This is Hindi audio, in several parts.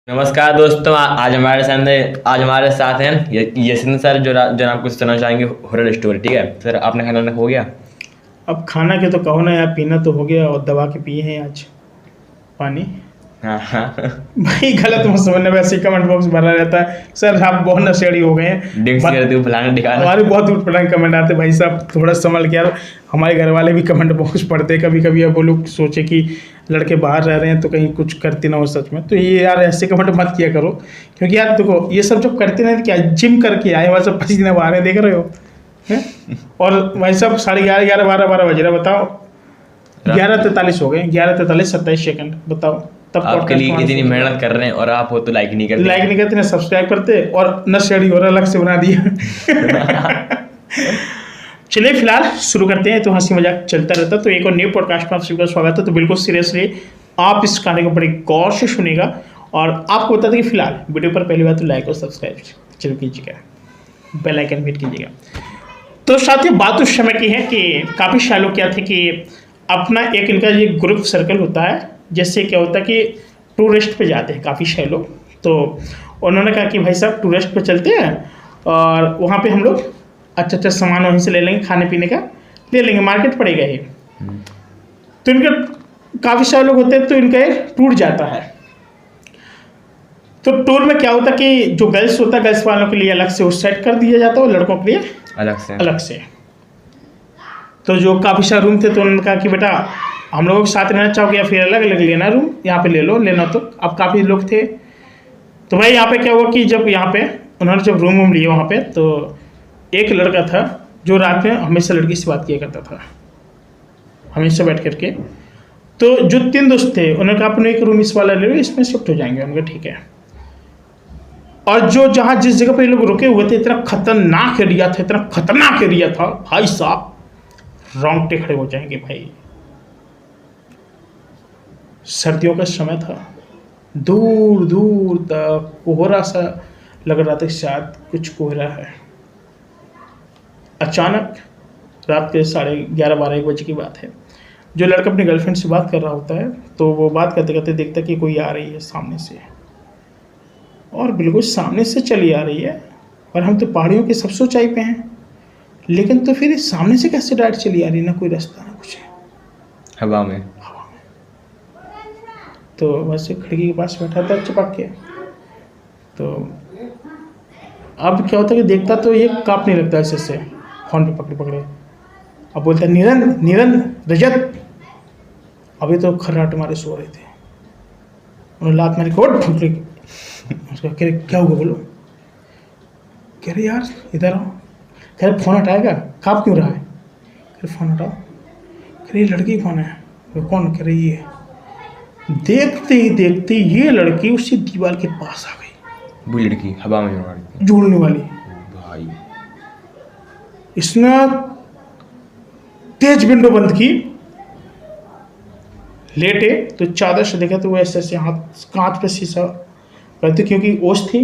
नमस्कार दोस्तों, आज हमारे साथ हैं यशिन सर जो आपको सुनाना चाहेंगे हॉरर स्टोरी। ठीक है सर, आपने खाना हो गया? अब खाना के तो कहो ना यार, पीना तो हो गया और दबा के पिए हैं आज पानी। हाँ हाँ। भाई गलत मत समझना, वैसे कमेंट बॉक्स भरा रहता है। सर आप बहुत नशेड़ी हो गए हैं। ड्रिंक्स करते हुए फलाना दिखाना। हमारे बहुत उठपटांग कमेंट आते, भाई साहब थोड़ा संभल के यार। हमारे घर वाले भी कमेंट बॉक्स पढ़ते कभी कभी। अब वो लोग सोचे कि लड़के बाहर रह रहे हैं तो कहीं कुछ करती ना हो सच में, तो ये यार ऐसे कमेंट मत किया करो। क्योंकि यार देखो, ये सब जब करते ना, क्या जिम करके आए वहाँ सब पसीने बहा रहे हैं, देख रहे हो हैं? और भाई साहब 11:30 12 बज रहा, बताओ 11:43 हो गए, 11:43 27 सेकंड, बताओ। तब आपके लिए इतनी मेहनत कर रहे हैं और आप हो तो लाइक नहीं करते, ना सब्सक्राइब करते, और न शेयर और अलग से बना दिया। चलिए फिलहाल शुरू करते हैं। तो हंसी मजाक चलता रहता, तो एक और न्यू पॉडकास्ट में आप सभी का स्वागत है। तो बिल्कुल सीरियसली आप इस कहानी को बड़ी गौर से सुनेगा, और आपको बता दें कि फिलहाल वीडियो पर पहली बार तो लाइक और सब्सक्राइब जरूर कीजिएगा, बेल आइकन भी हिट कीजिएगा। तो साथ ही बात उस समय की है कि काफ़ी सालों क्या थे कि अपना एक इनका ये ग्रुप सर्कल होता है। जैसे क्या होता है कि टूरिस्ट पे जाते हैं काफ़ी सारे लोग, तो उन्होंने कहा कि भाई साहब टूरिस्ट पे चलते हैं और वहाँ पे हम लोग अच्छा सामान वहीं से ले लेंगे, खाने पीने का ले लेंगे, मार्केट पड़ेगा ही। तो इनका काफ़ी सारे लोग होते हैं, तो इनका एक टूर जाता है। तो टूर में क्या होता है कि जो गर्ल्स होता है, गर्ल्स वालों के लिए अलग से उस साइड कर दिया जाता है, और लड़कों के लिए अलग से। तो जो काफ़ी सारे रूम थे, तो उन्होंने कहा कि बेटा हम लोगों के साथ रहना चाहोगे या फिर अलग अलग लेना रूम, यहाँ पे ले लो, लेना तो। अब काफ़ी लोग थे, तो भाई यहाँ पे क्या हुआ कि जब यहाँ पे उन्होंने जब रूम लिए वहाँ पे, तो एक लड़का था जो रात में हमेशा लड़की से बात किया करता था, हमेशा बैठ करके। तो जो 3 दोस्त थे, उन्होंने कहा अपने एक रूम इस वाला ले लो, इसमें शिफ्ट हो जाएंगे। उनका ठीक है। और जो जहाँ जिस जगह पर ये लोग रुके हुए थे, इतना खतरनाक एरिया था, इतना खतरनाक एरिया था भाई साहब, रोंगटे खड़े हो जाएंगे भाई। सर्दियों का समय था, दूर दूर तक कोहरा सा लग रहा था, शायद कुछ कोहरा है। अचानक रात के 11:30 1 बजे की बात है, जो लड़का अपनी गर्लफ्रेंड से बात कर रहा होता है, तो वो बात करते करते देखता कि कोई आ रही है सामने से, और बिल्कुल सामने से चली आ रही है। और हम तो पहाड़ियों की सबसे ऊंचाई पे हैं, लेकिन तो फिर सामने से कैसे डायरेक्ट चली आ रही, ना कोई रास्ता ना कुछ है, हवा में। तो वैसे खिड़की के पास बैठा था चिपक के। तो अब क्या होता है कि देखता तो ये काँप नहीं लगता ऐसे से, फोन पे पकड़े पकड़े। अब बोलता निरन रजत, अभी तो खर्राटे मारे सो रहे थे। उन्होंने लात मारी, कोट ठुक रही। उसका कह रहे क्या हुआ, बोलो। कह रहे यार इधर आओ। कह रहे फ़ोन हटाएगा, काँप क्यों रहा है? कह रहे फ़ोन हटाओ। कह रही लड़की कौन है? वो कौन? कह रही ये। देखते ही देखते ये लड़की उसी दीवार के पास आ गई। वो लड़की हवा में झूलने वाली भाई। इसने तेज विंडो बंद की, लेटे तो चादर से देखा, तो वो ऐसे ऐसे हाथ कांच पे शीशा करती, क्योंकि ओस थी,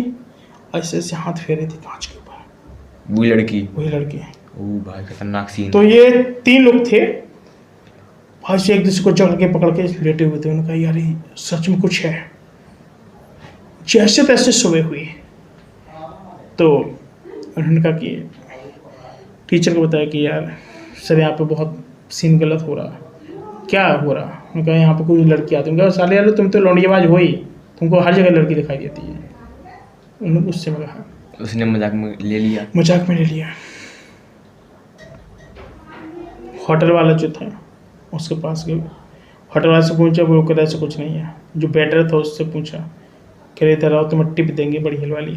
ऐसे ऐसे हाथ फेरे थी कांच के ऊपर। वही लड़की ओ भाई, खतरनाक सीन। तो ये 3 लोग थे, भाई से एक दूसरे को जकड़ के पकड़ के लेटे हुए थे। उन्होंने कहा यार ये सच में कुछ है। जैसे तैसे सुबह हुई, तो उन्होंने कहा कि टीचर को बताया कि यार सर यहाँ पे बहुत सीन गलत हो रहा है। क्या हो रहा? उन्होंने कहा यहाँ पे कोई लड़की आती है। उन्होंने कहा साले यार तुम तो लौंडियाबाज हो ही, तुमको हर जगह लड़की दिखाई देती है। उन्होंने उससे कहा, उसने मजाक में ले लिया। होटल वाला जो था उसके पास गए, होटल वाले से पूछा, वो कह ऐसा कुछ नहीं है। जो वेटर था उससे पूछा, कह रहे इधर आओ, तुम्हें टिप देंगे बड़ी हिल वाली,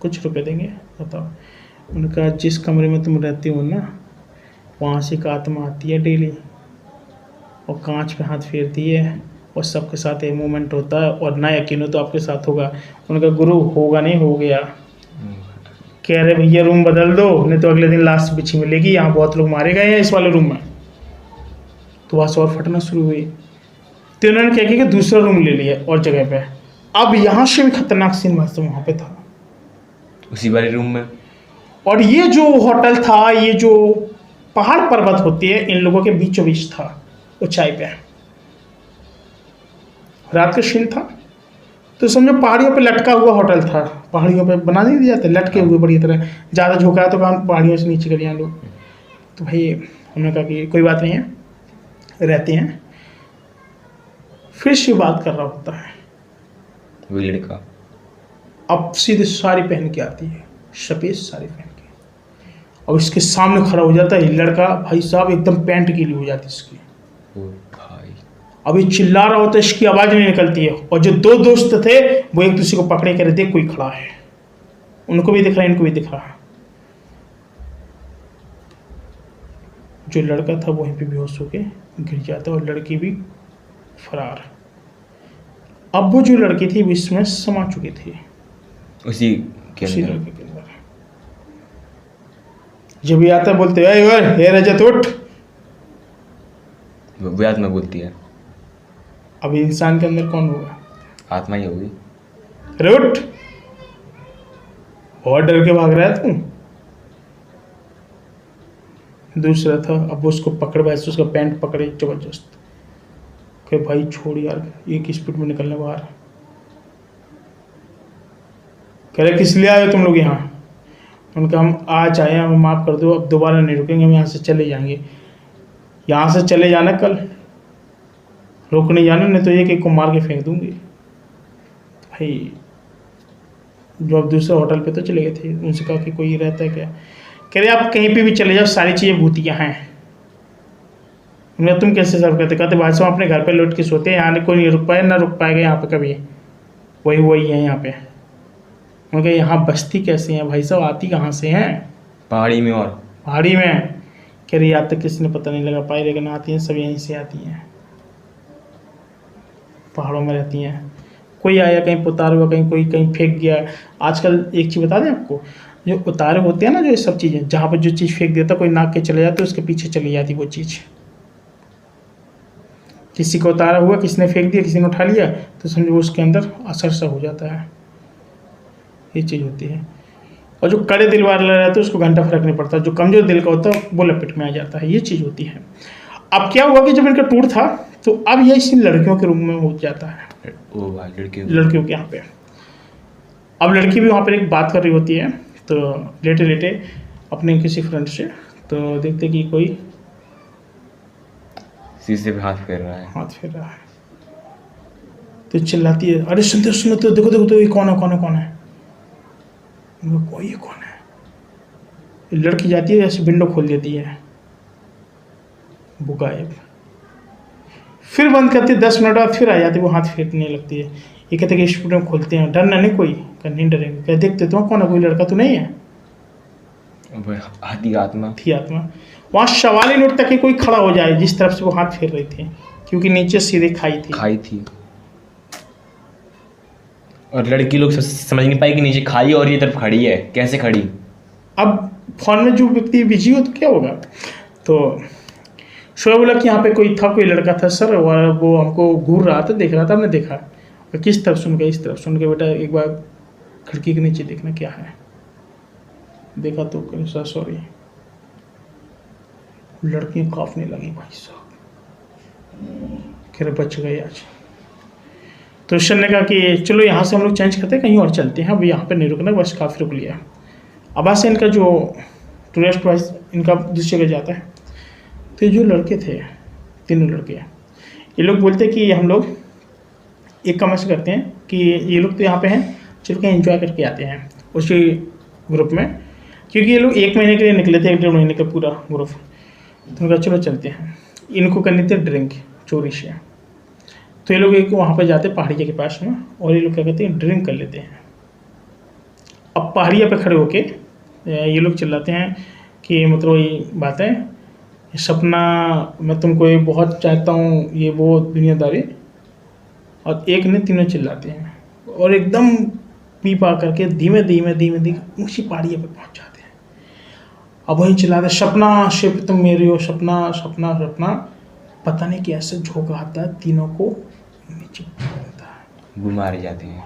कुछ रुपए देंगे, बताओ। उन्होंने कहा जिस कमरे में तुम रहती हो ना, वहाँ से एक आत्मा आती है डेली, और कांच पे हाथ फेरती है, और सबके साथ ये मूवमेंट होता है, और ना यकीन हो तो आपके साथ होगा। उन्होंने कहा गुरु होगा नहीं, हो गया। कह रहे भैया रूम बदल दो, नहीं तो अगले दिन लाश बिछी मिलेगी, यहाँ बहुत लोग मारे गए हैं इस वाले रूम में। तो वहाँ से और फटना शुरू हुई, तो उन्होंने क्या किया कि दूसरा रूम ले लिया और जगह पे। अब यहाँ से भी खतरनाक सीन वास्तव वहाँ पे था, उसी वाले रूम में। और ये जो होटल था, ये जो पहाड़ पर्वत होती है, इन लोगों के बीचों बीच था, ऊंचाई पे। रात का सीन था, तो समझो पहाड़ियों पे लटका हुआ होटल था, पहाड़ियों पे बना नहीं दिया जाता, लटके हुए बढ़िया तरह, ज़्यादा झुका है तो काम पहाड़ियों से नीचे कर यहाँ लोग। तो भाई हमने कहा कि कोई बात नहीं है, रहते हैं। फिर से बात कर रहा होता है, वो लड़का अब सीधे साड़ी पहन के आती है, सफ़ेद साड़ी पहन के, और इसके सामने खड़ा हो जाता है लड़का, भाई साहब एकदम पैंट गीली हो जाती है इसकी। ओ भाई, अभी चिल्ला रहा होता है, इसकी आवाज़ नहीं निकलती है, और जो दो दोस्त थे वो एक दूसरे को पकड़े कर देख कोई खड़ा है, उनको भी दिख रहा है, इनको भी दिख रहा है। जो लड़का था वहीं पे बेहोश होके गिर जाता है और लड़की भी फरार। अब वो जो लड़की थी वो इसमें समा चुकी थी, उसी के उसी अंदर। लड़के के अंदर। जब ये आता है बोलते हैं हे रजत उठ। वो आत्मा बोलती है। अब इंसान के अंदर कौन होगा? आत्मा ही होगी। अरे उठ, बहुत डर के भाग रहा है तू। दूसरा था, अब वो उसको पकड़ पाए, उसका पैंट पकड़े जबरदस्त, कि भाई छोड़ यार, एक स्पीड में निकलने बाहर। कह रहे किस लिए आए हो तुम लोग यहाँ? उनका हम आज आए हैं, हमें माफ़ कर दो, अब दोबारा नहीं रुकेंगे, हम यहाँ से चले जाएंगे। यहाँ से चले जाना, कल रोक नहीं जाना, नहीं तो एक को मार के फेंक दूंगी। भाई जो अब दूसरे होटल पे तो चले गए थे, उनसे कहा कि कोई रहता है क्या? कह रहे आप कहीं पे भी चले जाओ, सारी चीज़ें भूतियाँ हैं। उन्हें तुम कैसे सर्व करते? कहते भाई साहब अपने घर पे लौट के सोते हैं, यहाँ कोई नहीं रुक पाए ना रुक पाएगा यहाँ पे कभी, वही है यहाँ पे। उनके यहाँ बस्ती कैसे हैं भाई साहब, आती कहाँ से हैं? पहाड़ी में। और पहाड़ी में। कह रही आज तक किसी ने पता नहीं लगा पाई, लेकिन आती हैं सब यहीं से आती हैं, पहाड़ों में रहती हैं। कोई आया कहीं उतार हुआ, कहीं कोई कहीं फेंक गया। आजकल एक चीज़ बता दें आपको, जो उतारे होते हैं ना, जो ये सब चीज़ें, जहाँ पर जो चीज़ फेंक देता कोई नाक के चले जाते, उसके पीछे चली जाती वो चीज़। किसी को उतारा हुआ, किसी ने फेंक दिया, किसी ने उठा लिया, तो समझो उसके अंदर असर सा हो जाता है, ये चीज़ होती है। और जो कड़े दिल वाला रहता है उसको घंटा फर्क नहीं पड़ता, जो कमज़ोर दिल का होता है वो लपेट में आ जाता है, ये चीज़ होती है। अब क्या हुआ कि जब इनका टूर था तो अब ये इसी लड़कियों के रूम में हो जाता है, ओ भाई, लड़कियों के यहाँ पे। अब लड़की भी वहाँ पर एक बात कर रही होती है, तो लेटे लेटे अपने किसी फ्रेंड से, तो देखते कि कोई शीशे पे हाथ फेर रहा है। हाथ फेर रहा है, तो चिल्लाती है, अरे सुनते सुनते देखो देखो तो ये कौन है, कौन है, कौन है? कोई ये कौन है? लड़की जाती है, ऐसे विंडो खोल देती है, वो गायब। फिर बंद करती है, 10 मिनट बाद फिर आ जाती है, वो हाथ फेरने लगती है। ये कहते कि स्टूडेंट में खोलते हैं, डरना नहीं कोई, नहीं डरेंगे। क्या देखते तो कौन है, कोई लड़का तो नहीं है? हाथी आत्मा थी आत्मा। वहाँ सवाल ही नहीं उठता कि कोई खड़ा हो जाए जिस तरफ से वो हाथ फेर रही थी, क्योंकि नीचे सीधे खाई थी। और लड़की लोग समझ नहीं पाई कि नीचे खाई और ये तरफ खड़ी है, कैसे खड़ी? अब फोन में जो व्यक्ति बिजी हो तो क्या होगा? तो शोएब बोला कि यहाँ पे कोई था, कोई लड़का था सर, वो हमको घूर रहा था, देख रहा था, हमने देखा। और किस तरफ सुन के? इस तरफ सुन के, बेटा एक बार खिड़की के नीचे देखना क्या है। देखा तो सर सॉरी, लड़कियाँ कांपने लगी भाई साहब, कह रहे बच गए आज। तो सर ने कहा कि चलो यहाँ से हम लोग चेंज करते हैं, कहीं और चलते हैं, अब यहाँ पे नहीं रुकना, बस काफ़ी रुक लिया। अब से इनका जो टूरिस्ट वाइज इनका जिस जगह जाता है, तो ये जो लड़के थे, तीनों लड़के, ये लोग बोलते कि हम लोग एक काम ऐसे करते हैं कि ये लोग तो यहाँ पे हैं, चल के एंजॉय करके आते हैं उसी ग्रुप में, क्योंकि ये लोग 1 महीने के लिए निकले थे, 1-1.5 महीने का पूरा ग्रुप। तो उनका चलो चलते हैं, इनको करनी थी ड्रिंक चोरी से। तो ये लोग एक वहाँ पर जाते हैं पहाड़िया के पास में, और ये लोग क्या कहते हैं, ड्रिंक कर लेते हैं। अब पहाड़िया पे खड़े होके ये लोग चिल्लाते हैं कि मतलब ये बात है, सपना मैं तुमको ये बहुत चाहता हूँ, ये वो दुनियादारी। और एक ने तीनों चिल्लाते हैं, और एकदम पी पा करके धीमे धीमे उसी पहाड़िया पे पहुँच जाते हैं। अब वहीं चिल्लाते, सपना शिप तुम मेरी हो, सपना सपना सपना। पता नहीं कैसे झोंका आता है, तीनों को नीचे पड़ता है, वो मारे जाते हैं।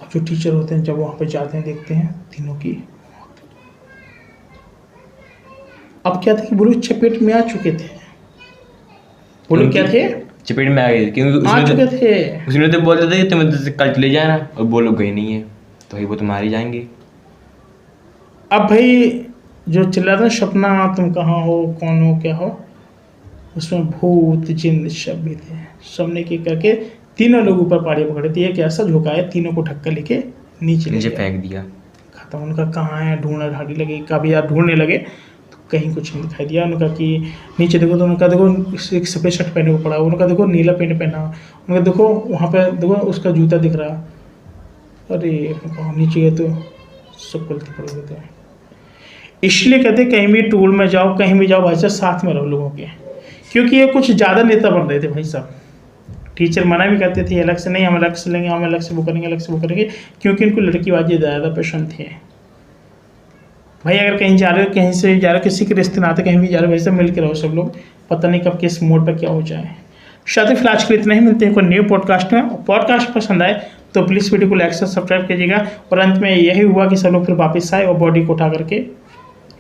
अब जो टीचर होते हैं जब वहाँ पे जाते हैं, देखते हैं तीनों की मौत। अब क्या था कि वो लोग चपेट में आ चुके थे। वो लोग क्या थे? चपेट में आ गई क्योंकि आ चुके थे। उसने तो बोलते थे कि तुम्हें तो कल चले जाना और वो लोग गए नहीं है तो भाई वो तो मार ही जाएंगे। अब भाई जो चिल्ला था सपना तुम कहाँ हो, कौन हो, क्या हो, उसमें भूत जिन सब भी थे। सबने की करके तीनों लोग ऊपर पहाड़ी पकड़े थे, एक ऐसा झुकाया तीनों को धक्का लेके नीचे ले नीचे गया। फेंक दिया। खत्म। उनका कहाँ है ढूंढना ढाड़ी लगी, काफ़ी यार ढूंढने लगे तो कहीं कुछ नहीं दिखाई दिया। उनका कि नीचे देखो तो उनका देखो एक सफ़ेद शर्ट पहने हुए पड़ा, उनका देखो नीला पेंट पहना, उनका देखो वहाँ पे देखो उसका जूता दिख रहा। अरे नीचे गए तो सब गलती पड़ गए थे। इसलिए कहते कहीं भी टूर में जाओ, कहीं भी जाओ भाई साहब साथ में रहो लोगों के, क्योंकि ये कुछ ज़्यादा नेता बन रहे थे भाई साहब। टीचर मना भी करते थे अलग से नहीं, हम अलग से लेंगे, हम अलग से वो करेंगे, अलग से वो करेंगे, क्योंकि इनको लड़कीबाजी ज़्यादा पसंद थे। भाई अगर कहीं जा रहे हो, कहीं से जा रहे हो, किसी के रिश्ते नाते कहीं भी जा रहे हो, वैसे मिल के रहो सब लोग, पता नहीं कब किस मोड़ पर क्या हो जाए। शायद फिलहाल के लिए इतना ही, मिलते हैं कोई न्यू पॉडकास्ट में। पॉडकास्ट पसंद आए तो प्लीज़ वीडियो को लाइक से सब्सक्राइब कीजिएगा। और अंत में यही हुआ कि सब लोग फिर वापस आए और बॉडी को उठा करके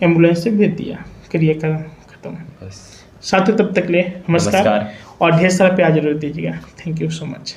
एम्बुलेंस से भेज दिया, क्रियाक्रम खत्म। बस साथियों तब तक ले नमस्कार नमस्कार। और ढेर सारा प्यार जरूर दीजिएगा। Thank you so much.